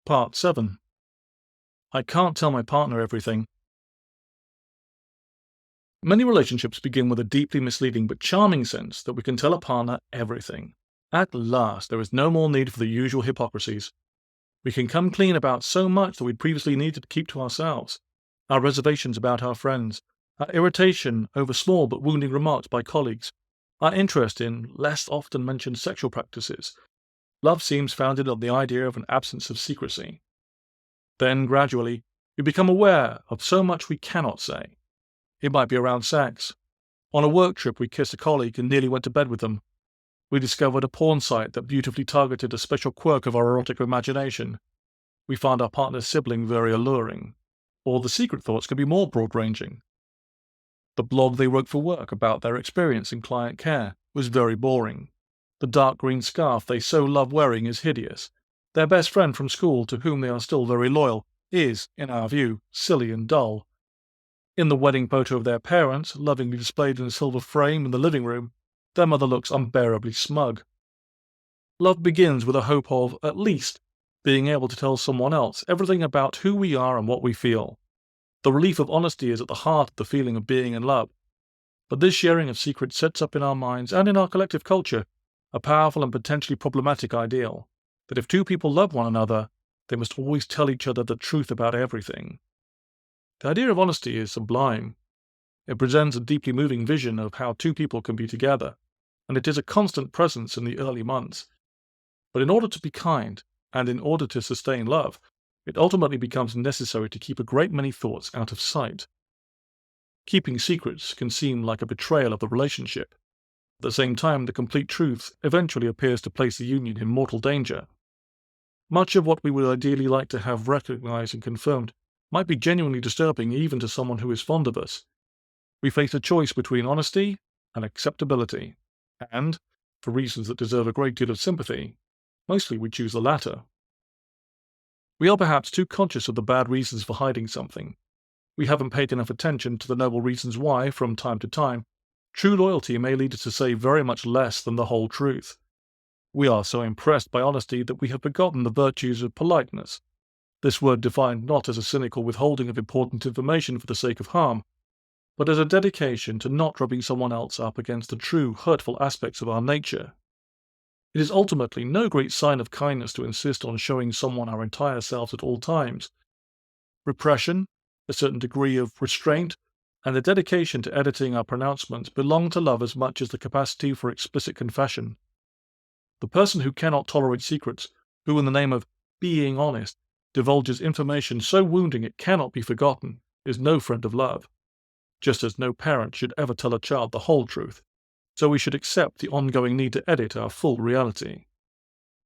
Part 7. I can't tell my partner everything. Many relationships begin with a deeply misleading but charming sense that we can tell a partner everything. At last, there is no more need for the usual hypocrisies. We can come clean about so much that we'd previously needed to keep to ourselves. Our reservations about our friends, our irritation over small but wounding remarks by colleagues, our interest in less often mentioned sexual practices. Love seems founded on the idea of an absence of secrecy. Then, gradually, we become aware of so much we cannot say. It might be around sex. On a work trip, we kissed a colleague and nearly went to bed with them. We discovered a porn site that beautifully targeted a special quirk of our erotic imagination. We found our partner's sibling very alluring. Or the secret thoughts can be more broad-ranging. The blog they wrote for work about their experience in client care was very boring. The dark green scarf they so love wearing is hideous. Their best friend from school, to whom they are still very loyal, is, in our view, silly and dull. In the wedding photo of their parents, lovingly displayed in a silver frame in the living room, their mother looks unbearably smug. Love begins with a hope of, at least, being able to tell someone else everything about who we are and what we feel. The relief of honesty is at the heart of the feeling of being in love. But this sharing of secrets sets up in our minds and in our collective culture a powerful and potentially problematic ideal, that if two people love one another, they must always tell each other the truth about everything. The idea of honesty is sublime. It presents a deeply moving vision of how two people can be together, and it is a constant presence in the early months. But in order to be kind, and in order to sustain love, it ultimately becomes necessary to keep a great many thoughts out of sight. Keeping secrets can seem like a betrayal of the relationship. At the same time, the complete truth eventually appears to place the union in mortal danger. Much of what we would ideally like to have recognized and confirmed might be genuinely disturbing even to someone who is fond of us. We face a choice between honesty and acceptability, and, for reasons that deserve a great deal of sympathy, mostly we choose the latter. We are perhaps too conscious of the bad reasons for hiding something. We haven't paid enough attention to the noble reasons why, from time to time, true loyalty may lead us to say very much less than the whole truth. We are so impressed by honesty that we have forgotten the virtues of politeness. This word defined not as a cynical withholding of important information for the sake of harm, but as a dedication to not rubbing someone else up against the true hurtful aspects of our nature. It is ultimately no great sign of kindness to insist on showing someone our entire selves at all times. Repression, a certain degree of restraint, and the dedication to editing our pronouncements belong to love as much as the capacity for explicit confession. The person who cannot tolerate secrets, who in the name of being honest divulges information so wounding it cannot be forgotten, is no friend of love. Just as no parent should ever tell a child the whole truth, so we should accept the ongoing need to edit our full reality.